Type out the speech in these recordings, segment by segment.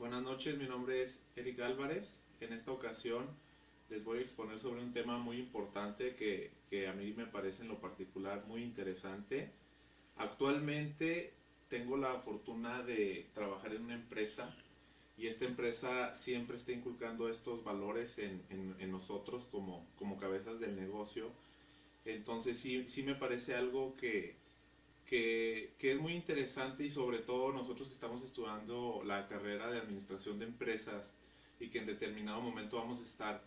Buenas noches, mi nombre es Eric Álvarez. En esta ocasión les voy a exponer sobre un tema muy importante que a mí me parece en lo particular muy interesante. Actualmente tengo la fortuna de trabajar en una empresa y esta empresa siempre está inculcando estos valores en nosotros como cabezas del negocio. Entonces sí me parece algo que es muy interesante y sobre todo nosotros que estamos estudiando la carrera de administración de empresas y que en determinado momento vamos a estar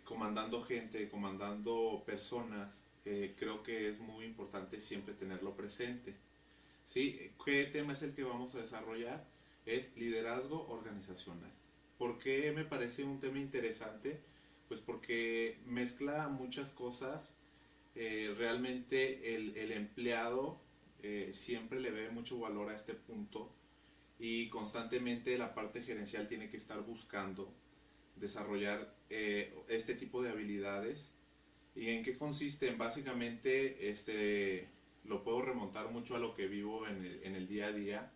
comandando gente, comandando personas, creo que es muy importante siempre tenerlo presente. ¿Sí? ¿Qué tema es el que vamos a desarrollar? Es liderazgo organizacional. ¿Por qué me parece un tema interesante? Pues porque mezcla muchas cosas. Realmente el empleado siempre le ve mucho valor a este punto y constantemente la parte gerencial tiene que estar buscando desarrollar este tipo de habilidades. ¿Y en qué consisten? Básicamente lo puedo remontar mucho a lo que vivo en el día a día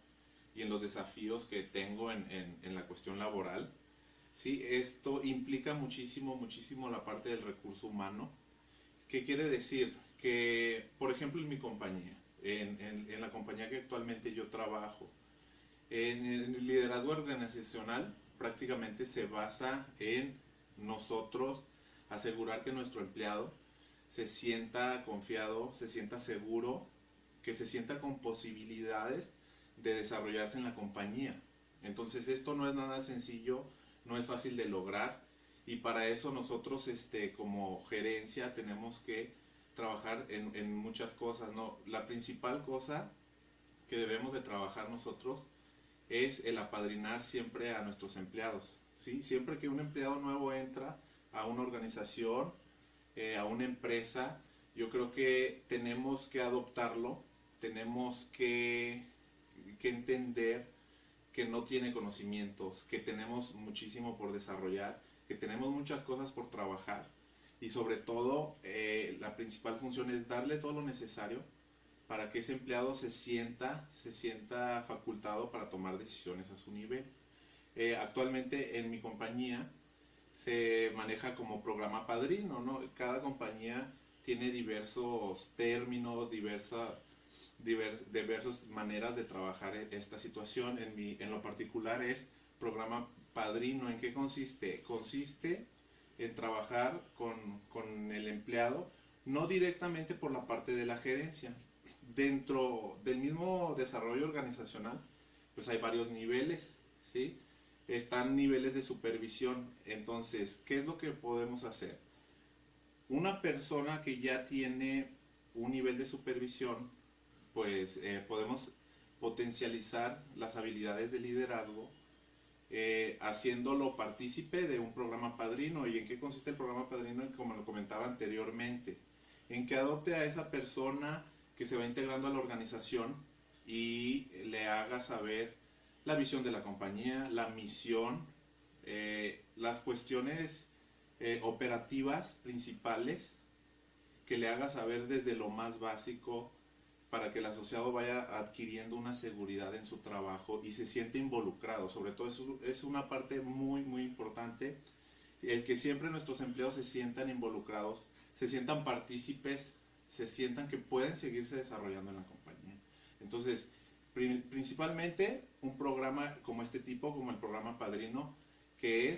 y en los desafíos que tengo en la cuestión laboral. Sí, esto implica muchísimo la parte del recurso humano. ¿Qué quiere decir? Que, por ejemplo, en mi compañía, en la compañía que actualmente yo trabajo, en el liderazgo organizacional prácticamente se basa en nosotros asegurar que nuestro empleado se sienta confiado, se sienta seguro, que se sienta con posibilidades de desarrollarse en la compañía. Entonces esto no es nada sencillo, no es fácil de lograr y para eso nosotros como gerencia tenemos que trabajar en muchas cosas, ¿no? La principal cosa que debemos de trabajar nosotros es el apadrinar siempre a nuestros empleados, ¿sí? Siempre que un empleado nuevo entra a una organización, a una empresa, yo creo que tenemos que adoptarlo, tenemos que entender que no tiene conocimientos, que tenemos muchísimo por desarrollar, que tenemos muchas cosas por trabajar y sobre todo la principal función es darle todo lo necesario para que ese empleado se sienta facultado para tomar decisiones a su nivel. Actualmente en mi compañía se maneja como programa padrino, ¿no? Cada compañía tiene diversos términos, diversas maneras de trabajar esta situación. En lo particular es programa padrino. ¿En qué consiste? Consiste en trabajar con el empleado, no directamente por la parte de la gerencia. Dentro del mismo desarrollo organizacional, pues hay varios niveles, ¿sí? Están niveles de supervisión. Entonces, ¿qué es lo que podemos hacer? Una persona que ya tiene un nivel de supervisión, pues podemos potencializar las habilidades de liderazgo haciéndolo partícipe de un programa padrino. ¿Y en qué consiste el programa padrino? Como lo comentaba anteriormente, en que adopte a esa persona que se va integrando a la organización y le haga saber la visión de la compañía, la misión, las cuestiones operativas principales, que le haga saber desde lo más básico para que el asociado vaya adquiriendo una seguridad en su trabajo y se siente involucrado. Sobre todo eso es una parte muy importante, el que siempre nuestros empleados se sientan involucrados, se sientan partícipes, se sientan que pueden seguirse desarrollando en la compañía. Entonces, principalmente un programa como este tipo, como el programa Padrino, que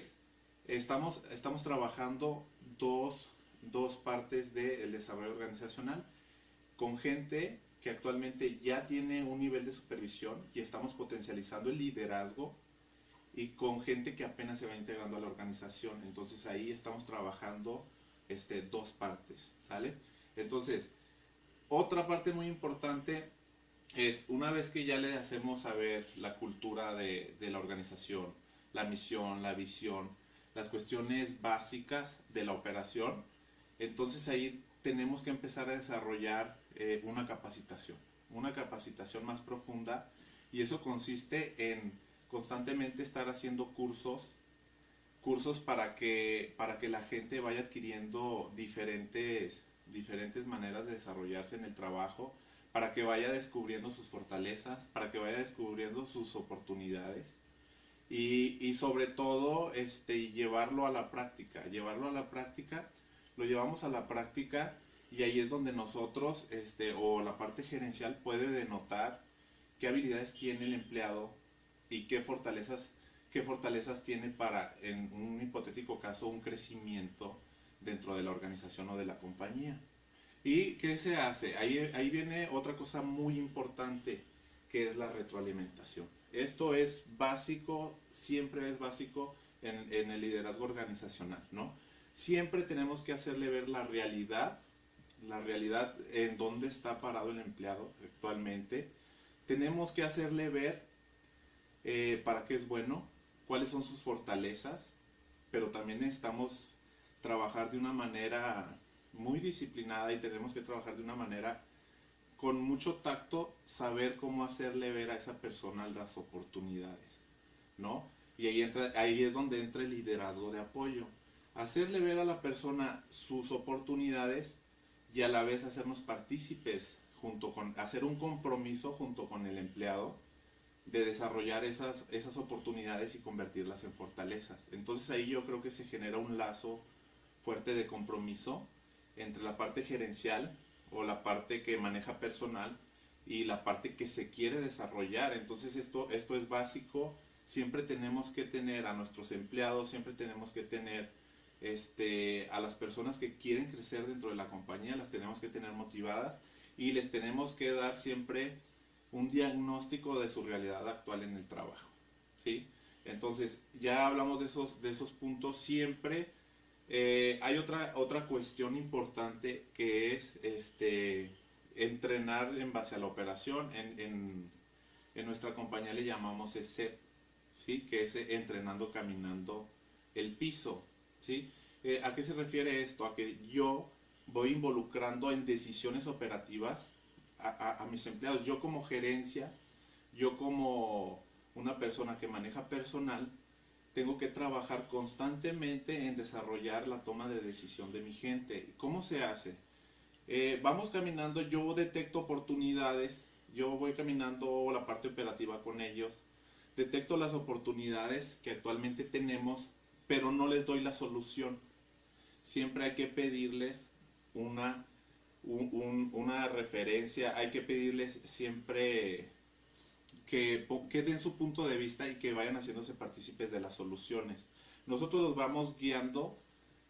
estamos trabajando dos partes del desarrollo organizacional con gente que actualmente ya tiene un nivel de supervisión y estamos potencializando el liderazgo y con gente que apenas se va integrando a la organización. Entonces ahí estamos trabajando dos partes, ¿sale? Entonces, otra parte muy importante es una vez que ya le hacemos saber la cultura de la organización, la misión, la visión, las cuestiones básicas de la operación, entonces ahí tenemos que empezar a desarrollar una capacitación más profunda y eso consiste en constantemente estar haciendo cursos para que la gente vaya adquiriendo diferentes maneras de desarrollarse en el trabajo, para que vaya descubriendo sus fortalezas, para que vaya descubriendo sus oportunidades y sobre todo llevarlo a la práctica, lo llevamos a la práctica y ahí es donde nosotros o la parte gerencial puede denotar qué habilidades tiene el empleado y qué fortalezas tiene para, en un hipotético caso, un crecimiento dentro de la organización o de la compañía. ¿Y qué se hace? Ahí viene otra cosa muy importante, que es la retroalimentación. Esto es básico, siempre es básico en el liderazgo organizacional, ¿no? Siempre tenemos que hacerle ver la realidad en dónde está parado el empleado actualmente. Tenemos que hacerle ver para qué es bueno, cuáles son sus fortalezas, pero también necesitamos trabajar de una manera muy disciplinada y tenemos que trabajar de una manera con mucho tacto, saber cómo hacerle ver a esa persona las oportunidades, ¿no? Y ahí es donde entra el liderazgo de apoyo. Hacerle ver a la persona sus oportunidades y a la vez hacernos partícipes hacer un compromiso junto con el empleado de desarrollar esas oportunidades y convertirlas en fortalezas. Entonces ahí yo creo que se genera un lazo fuerte de compromiso entre la parte gerencial o la parte que maneja personal y la parte que se quiere desarrollar. Entonces esto es básico. Siempre tenemos que tener a nuestros empleados, siempre tenemos que tener a las personas que quieren crecer dentro de la compañía, las tenemos que tener motivadas y les tenemos que dar siempre un diagnóstico de su realidad actual en el trabajo, ¿sí? Entonces, ya hablamos de esos puntos. Siempre hay otra cuestión importante que es entrenar en base a la operación. En nuestra compañía le llamamos ESEP, ¿sí? Que es entrenando caminando el piso, ¿sí? ¿A qué se refiere esto? A que yo voy involucrando en decisiones operativas a mis empleados. Yo como gerencia, yo como una persona que maneja personal, tengo que trabajar constantemente en desarrollar la toma de decisión de mi gente. ¿Cómo se hace? Vamos caminando, yo detecto oportunidades, yo voy caminando la parte operativa con ellos, detecto las oportunidades que actualmente tenemos, pero no les doy la solución. Siempre hay que pedirles una una referencia, hay que pedirles siempre que den su punto de vista y que vayan haciéndose partícipes de las soluciones. Nosotros los vamos guiando,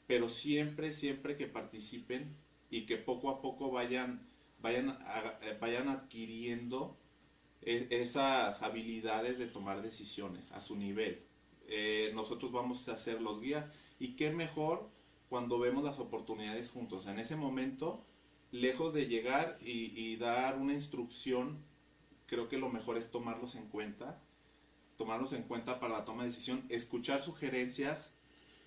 pero siempre que participen y que poco a poco vayan adquiriendo esas habilidades de tomar decisiones a su nivel. Nosotros vamos a ser los guías y qué mejor cuando vemos las oportunidades juntos. En ese momento, lejos de llegar y dar una instrucción, creo que lo mejor es tomarlos en cuenta para la toma de decisión, escuchar sugerencias.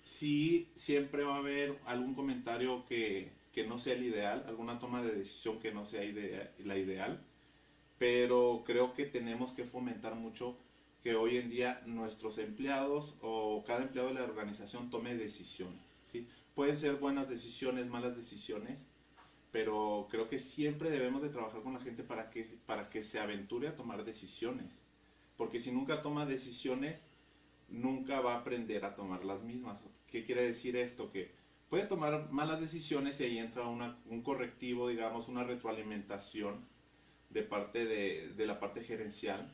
Sí, siempre va a haber algún comentario que no sea el ideal, alguna toma de decisión que no sea la ideal, pero creo que tenemos que fomentar mucho que hoy en día nuestros empleados o cada empleado de la organización tome decisiones, ¿sí? Pueden ser buenas decisiones, malas decisiones, pero creo que siempre debemos de trabajar con la gente para que se aventure a tomar decisiones, porque si nunca toma decisiones, nunca va a aprender a tomar las mismas. ¿Qué quiere decir esto? Que puede tomar malas decisiones y ahí entra un correctivo, digamos, una retroalimentación de parte de la parte gerencial,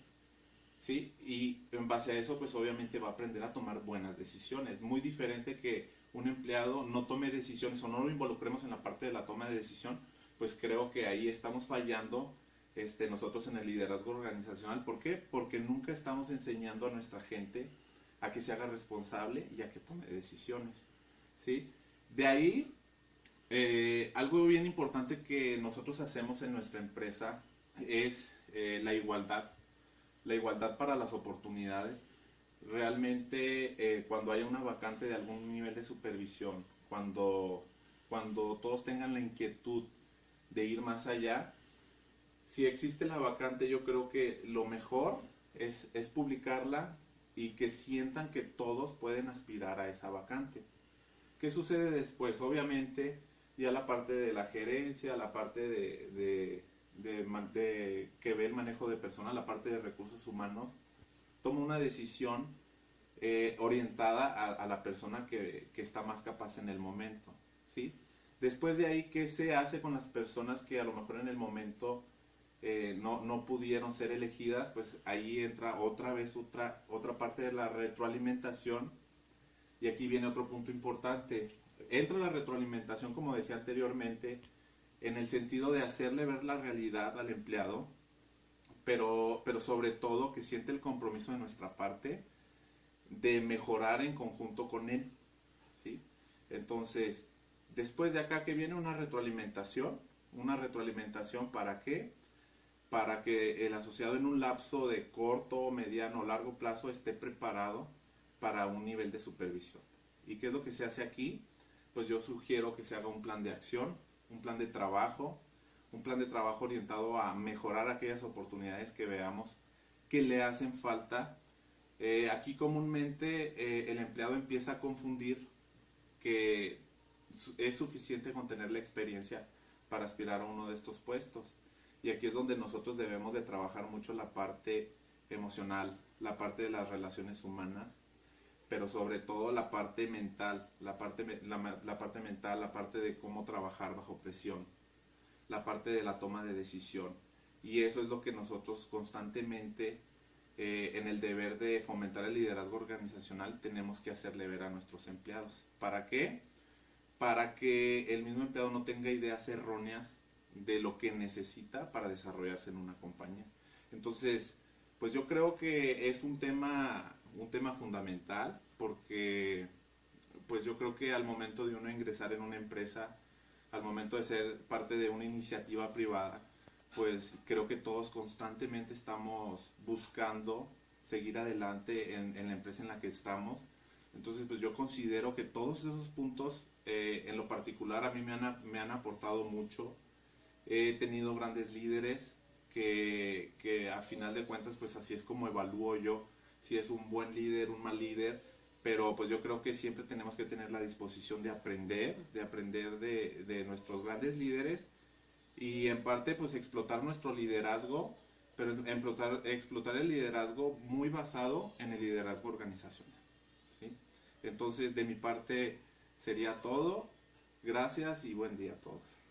¿sí? Y en base a eso, pues obviamente va a aprender a tomar buenas decisiones. Muy diferente que un empleado no tome decisiones o no lo involucremos en la parte de la toma de decisión, pues creo que ahí estamos fallando nosotros en el liderazgo organizacional. ¿Por qué? Porque nunca estamos enseñando a nuestra gente a que se haga responsable y a que tome decisiones, ¿sí? De ahí, algo bien importante que nosotros hacemos en nuestra empresa es la igualdad para las oportunidades. Realmente cuando haya una vacante de algún nivel de supervisión, cuando todos tengan la inquietud de ir más allá, si existe la vacante, yo creo que lo mejor es publicarla y que sientan que todos pueden aspirar a esa vacante. ¿Qué sucede después? Obviamente ya la parte de la gerencia, la parte de que ve el manejo de personas, la parte de recursos humanos, toma una decisión orientada a la persona que está más capaz en el momento, ¿sí? Después de ahí, ¿qué se hace con las personas que a lo mejor en el momento no pudieron ser elegidas? Pues ahí entra otra vez otra parte de la retroalimentación, y aquí viene otro punto importante. Entra la retroalimentación, como decía anteriormente, en el sentido de hacerle ver la realidad al empleado, pero sobre todo que siente el compromiso de nuestra parte de mejorar en conjunto con él, ¿sí? Entonces, después de acá que viene una retroalimentación ¿para qué? Para que el asociado en un lapso de corto, mediano o largo plazo esté preparado para un nivel de supervisión. ¿Y qué es lo que se hace aquí? Pues yo sugiero que se haga un plan de acción, un plan de trabajo, orientado a mejorar aquellas oportunidades que veamos que le hacen falta. Aquí comúnmente el empleado empieza a confundir que es suficiente con tener la experiencia para aspirar a uno de estos puestos. Y aquí es donde nosotros debemos de trabajar mucho la parte emocional, la parte de las relaciones humanas, pero sobre todo la parte mental, la parte mental, la parte de cómo trabajar bajo presión, la parte de la toma de decisión. Y eso es lo que nosotros constantemente, en el deber de fomentar el liderazgo organizacional, tenemos que hacerle ver a nuestros empleados. ¿Para qué? Para que el mismo empleado no tenga ideas erróneas de lo que necesita para desarrollarse en una compañía. Entonces, pues yo creo que es un tema fundamental, porque pues yo creo que al momento de uno ingresar en una empresa, al momento de ser parte de una iniciativa privada, pues creo que todos constantemente estamos buscando seguir adelante en la empresa en la que estamos. Entonces, pues yo considero que todos esos puntos, en lo particular, a mí me han aportado mucho. He tenido grandes líderes que a final de cuentas, pues así es como evalúo yo si es un buen líder, un mal líder. Pero pues yo creo que siempre tenemos que tener la disposición de aprender de nuestros grandes líderes, y en parte pues explotar nuestro liderazgo, pero explotar el liderazgo muy basado en el liderazgo organizacional, ¿sí? Entonces, de mi parte sería todo. Gracias y buen día a todos.